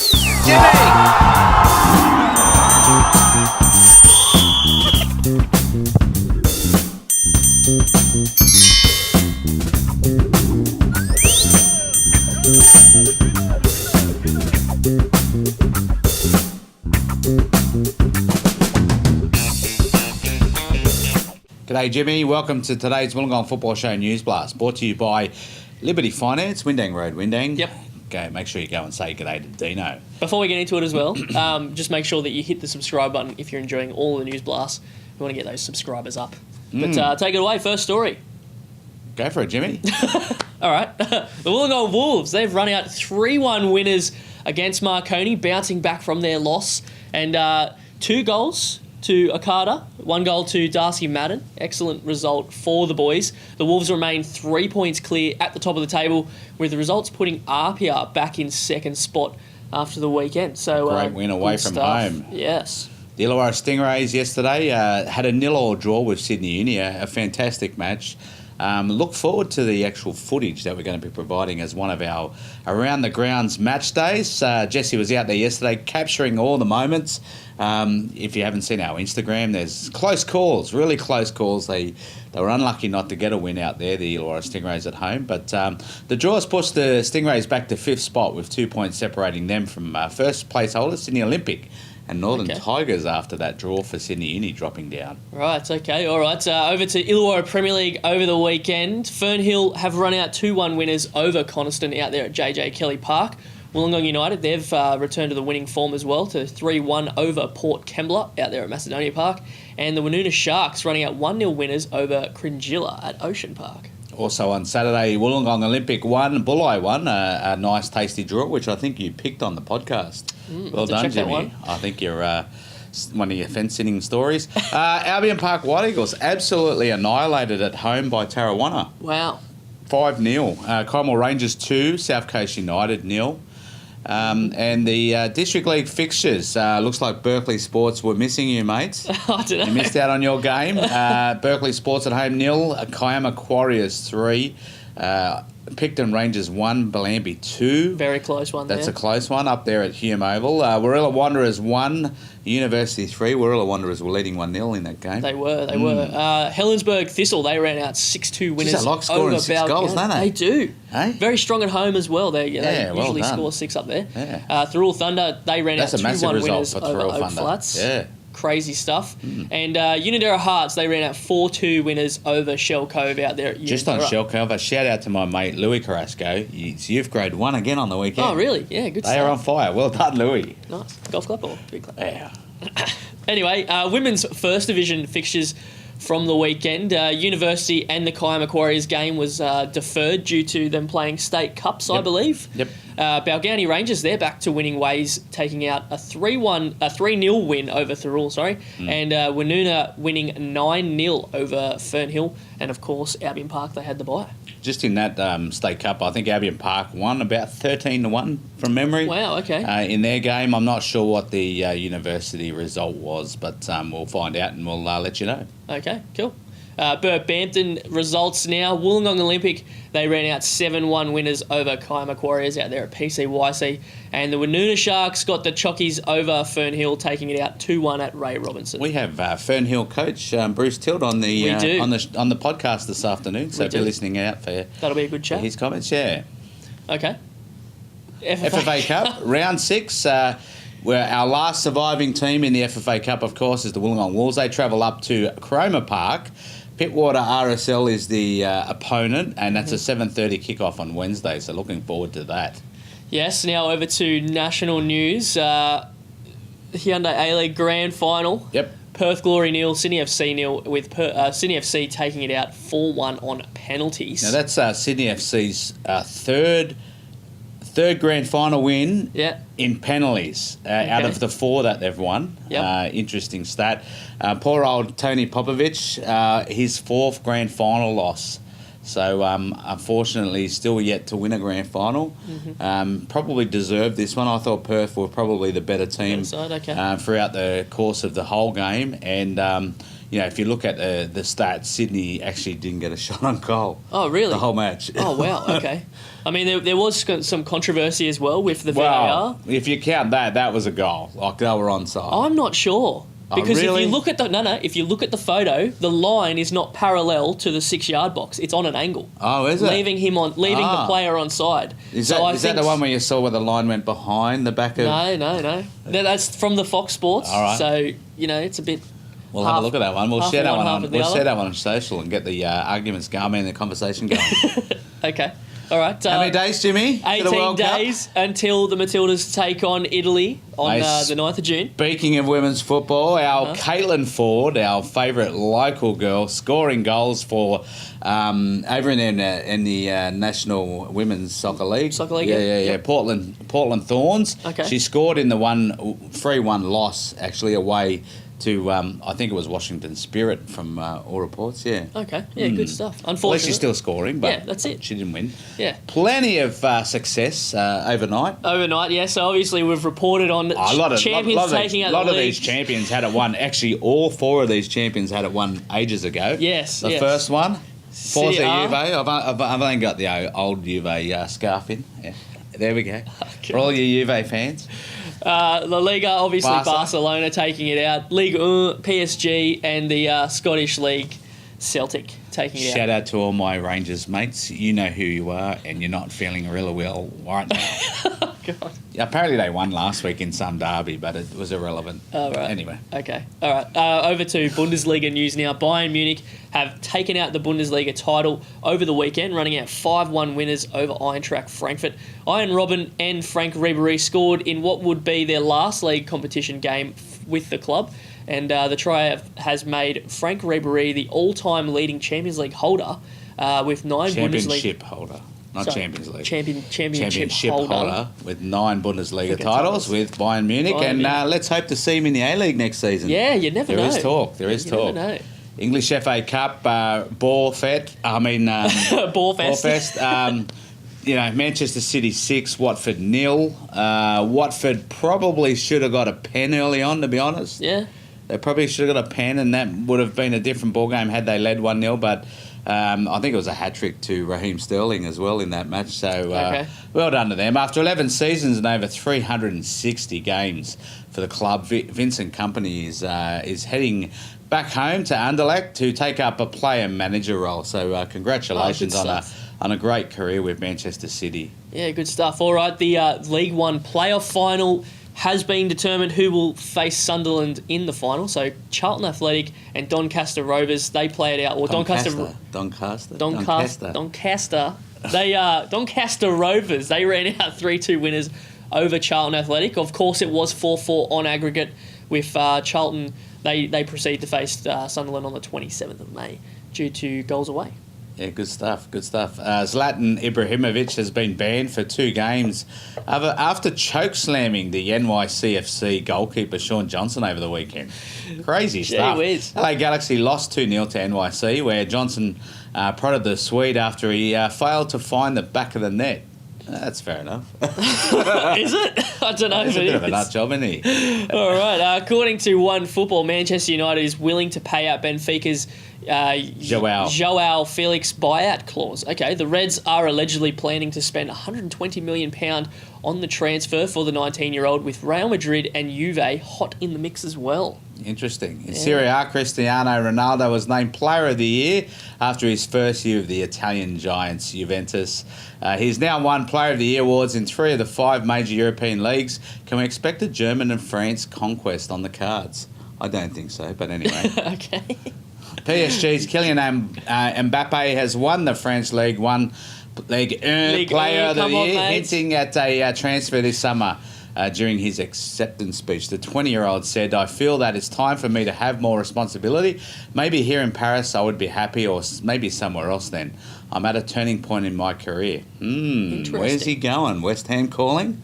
G'day Jimmy, welcome to today's Wollongong Football Show News Blast, brought to you by Liberty Finance, Windang Road, Windang. Yep. Go, make sure you go and say g'day to Dino. Before we get into it as well, just make sure that you hit the subscribe button if you're enjoying all the news blasts. We want to get those subscribers up. But take it away, first story. Go for it, Jimmy. All right. The Wollongong Wolves, they've run out 3-1 winners against Marconi, bouncing back from their loss. And 2 goals to Okada, 1 goal to Darcy Madden. Excellent result for the boys. The Wolves remain 3 points clear at the top of the table, with the results putting RPR back in second spot after the weekend. So great win away from home. Yes. The Illawarra Stingrays yesterday had a 0-0 draw with Sydney Uni, a fantastic match. Look forward to the actual footage that we're going to be providing as one of our around the grounds match days. Jesse was out there yesterday capturing all the moments. If you haven't seen our Instagram, there's close calls, really close calls. They were unlucky not to get a win out there, the Illawarra Stingrays at home. But the draws pushed the Stingrays back to 5th spot with 2 points separating them from first place holders, Sydney Olympic. And Northern Tigers after that draw for Sydney Uni dropping down. Right, okay, all right. Over to Illawarra Premier League over the weekend. Fernhill have run out 2-1 winners over Coniston out there at JJ Kelly Park. Wollongong United, they've returned to the winning form as well to 3-1 over Port Kembla out there at Macedonia Park. And the Woonona Sharks running out 1-0 winners over Cringilla at Ocean Park. Also on Saturday, Wollongong Olympic won, Bulli won, a nice tasty draw, which I think you picked on the podcast. Well done, Jimmy. I think you're one of your fence-sitting stories. Albion Park White Eagles absolutely annihilated at home by Tarrawanna. Wow. 5-0. Kymore Rangers 2, South Coast United 0. And the District League fixtures, looks like Berkeley Sports were missing you, mates. I don't know. You missed out on your game. Berkeley Sports at home 0, Kiama Warriors 3, Picton Rangers 1, Bellambi 2. Very close one. That's a close one up there at Hume Oval. Warilla Wanderers 1, University 3. Warilla Wanderers were leading 1-0 in that game. They were. Helensburgh Thistle, they ran out 6-2 winners. Jeez, they like scoring over 6 goals, don't they? They do. Hey? Very strong at home as well. They usually well score 6 up there. Yeah. Thirroul Thunder, they ran That's out a massive 2-1 result winners for over Thirroul Oak Thunder. Flats. Yeah. Crazy stuff. And Unadera Hearts, they ran out 4-2 winners over Shell Cove out there at Unadera. Just on Shell Cove, a shout out to my mate Louis Carrasco. He's youth grade 1 again on the weekend. Oh, really? Yeah, good stuff. They are on fire. Well done, Louis. Nice. Golf club or big club? Yeah. Anyway, women's first division fixtures from the weekend. University and the Kiama Warriors game was deferred due to them playing state cups, I believe. Yep. Balgownie Rangers, they're back to winning ways, taking out a 3-0 win over Thirroul, and Woonona winning 9-0 over Fernhill, and of course Albion Park, they had the bye. Just in that state cup, I think Albion Park won about 13-1 from memory. Wow, okay. In their game, I'm not sure what the university result was, but we'll find out and we'll let you know. Okay, cool. Burt Bampton results now. Wollongong Olympic, they ran out 7-1 winners over Kiama Warriors out there at PCYC. And the Woonona Sharks got the Chockies over Fernhill, taking it out 2-1 at Ray Robinson. We have Fernhill coach Bruce Tilt on the on the podcast this afternoon, so be listening out for that'll be a good chat. His comments, yeah. Okay. FFA Cup round 6. Where our last surviving team in the FFA Cup, of course, is the Wollongong Wolves. They travel up to Cromer Park. Pittwater RSL is the opponent, and that's a 7:30 kickoff on Wednesday, so looking forward to that. Yes, now over to national news. Hyundai A-League Grand Final. Yep. Perth Glory 0, Sydney FC 0, with Sydney FC taking it out 4-1 on penalties. Now that's Sydney FC's third grand final win in penalties out of the 4 that they've won. Yep. Interesting stat. Poor old Tony Popovich, his 4th grand final loss. So, unfortunately, still yet to win a grand final. Probably deserved this one. I thought Perth were probably the better team throughout the course of the whole game. And, if you look at the stats, Sydney actually didn't get a shot on goal. Oh, really? The whole match. Oh, wow. Okay. I mean, there was some controversy as well with the VAR. Well, if you count that was a goal. Like, they were onside. I'm not sure. Because really? if you look at if you look at the photo, the line is not parallel to the 6-yard box. It's on an angle. Oh, is it? Leaving the player on side. Is that the one where you saw where the line went behind the back of... No. That's from the Fox Sports. All right. So, it's a bit... We'll have a look at that one. We'll share that one on. We'll share that one on social and get the arguments going and the conversation going. Okay. All right. How many days, Jimmy? 18 days until the Matildas take on Italy on the 9th of June. Speaking of women's football, our Caitlin Ford, our favourite local girl, scoring goals for over in the National Women's Soccer League. Yeah. Portland Thorns. Okay. She scored in the 3-1 loss, actually, away to, I think it was Washington Spirit from all reports, yeah. Okay, yeah, good stuff. Unfortunately. Well, she's still scoring, but yeah, that's it. She didn't win. Yeah. Plenty of success overnight. Overnight, yeah. So obviously we've reported on champions taking out the league. A lot of these champions had it won. Actually, all 4 of these champions had it won ages ago. Yes, The first one, Forza Juve. I've only got the old Juve scarf in. Yeah. There we go. Okay. For all your Juve fans. La Liga, obviously Barca. Barcelona taking it out. Ligue 1, PSG, and the Scottish League, Celtic taking it out. Shout out to all my Rangers mates. You know who you are, and you're not feeling really well right now. God. Apparently they won last week in some derby, but it was irrelevant. Oh, right. Anyway. Okay. All right. Over to Bundesliga news now. Bayern Munich have taken out the Bundesliga title over the weekend, running out 5-1 winners over Eintracht Frankfurt. Ian Robben and Frank Ribéry scored in what would be their last league competition game with the club. And the try has made Frank Ribéry the all-time leading Champions League holder with 9 Championship Bundesliga... holder. Not Champions League. Championship holder with 9 Bundesliga titles with Bayern Munich. And let's hope to see him in the A-League next season. Yeah, you never know. There is talk. There is talk. Never know. English FA Cup, Borefest. Manchester City 6, Watford 0. Watford probably should have got a pen early on, to be honest. Yeah. They probably should have got a pen, and that would have been a different ballgame had they led 1-0, but... I think it was a hat-trick to Raheem Sterling as well in that match. So well done to them. After 11 seasons and over 360 games for the club, Vincent Kompany is heading back home to Anderlecht to take up a player-manager role. So congratulations on a great career with Manchester City. Yeah, good stuff. All right, the League One playoff final has been determined who will face Sunderland in the final. So Charlton Athletic and Doncaster Rovers, they play it out. Or Doncaster Rovers, they ran out 3-2 winners over Charlton Athletic. Of course, it was 4-4 on aggregate with Charlton. They proceed to face Sunderland on the 27th of May due to goals away. Yeah, good stuff. Zlatan Ibrahimovic has been banned for 2 games after choke slamming the NYCFC goalkeeper Sean Johnson over the weekend. Crazy stuff. Whiz. LA Galaxy lost 2-0 to NYC, where Johnson prodded the Swede after he failed to find the back of the net. That's fair enough. Is it? I don't know. He's a bit of a nut job, isn't he? All right. According to One Football, Manchester United is willing to pay out Benfica's Joao Felix buyout clause. Okay, the Reds are allegedly planning to spend £120 million on the transfer for the 19-year-old, with Real Madrid and Juve hot in the mix as well. Interesting. In Serie A, Cristiano Ronaldo was named Player of the Year after his first year of the Italian giants Juventus. He's now won Player of the Year awards in 3 of the 5 major European leagues. Can we expect a German and France conquest on the cards? I don't think so, but anyway. Okay. PSG's Kylian Mbappe has won the French League 1 Player of the Year, hinting at a transfer this summer. During his acceptance speech, the 20-year-old said, "I feel that it's time for me to have more responsibility. Maybe here in Paris I would be happy, or maybe somewhere else then. I'm at a turning point in my career." Where's he going? West Ham calling?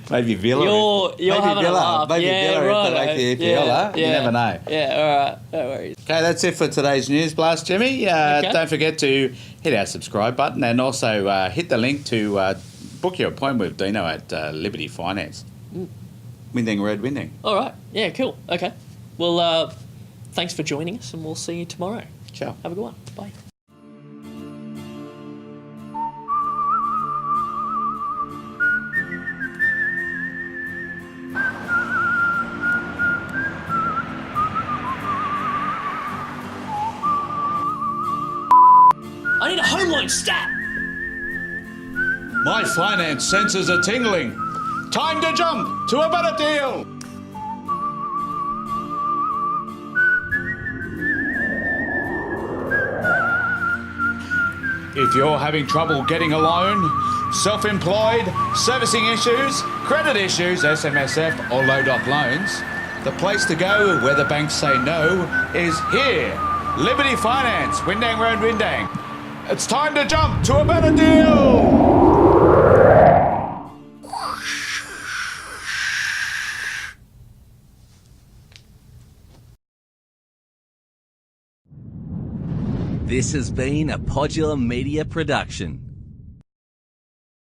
Maybe Villa. You're having a laugh. Maybe Villa right. if the EPL, You never know. Yeah, all right. No worries. Okay, that's it for today's News Blast, Jimmy. Don't forget to hit our subscribe button and also hit the link to book your appointment with Dino at Liberty Finance. Winding Red Winding. All right. Yeah, cool. Okay. Well, thanks for joining us, and we'll see you tomorrow. Ciao. Have a good one. Bye. I need a home loan stat. My finance senses are tingling. Time to jump to a better deal. If you're having trouble getting a loan, self-employed, servicing issues, credit issues, SMSF or low doc loans, the place to go where the banks say no is here. Liberty Finance, Windang Road, Windang. It's time to jump to a better deal. This has been a Podular Media production.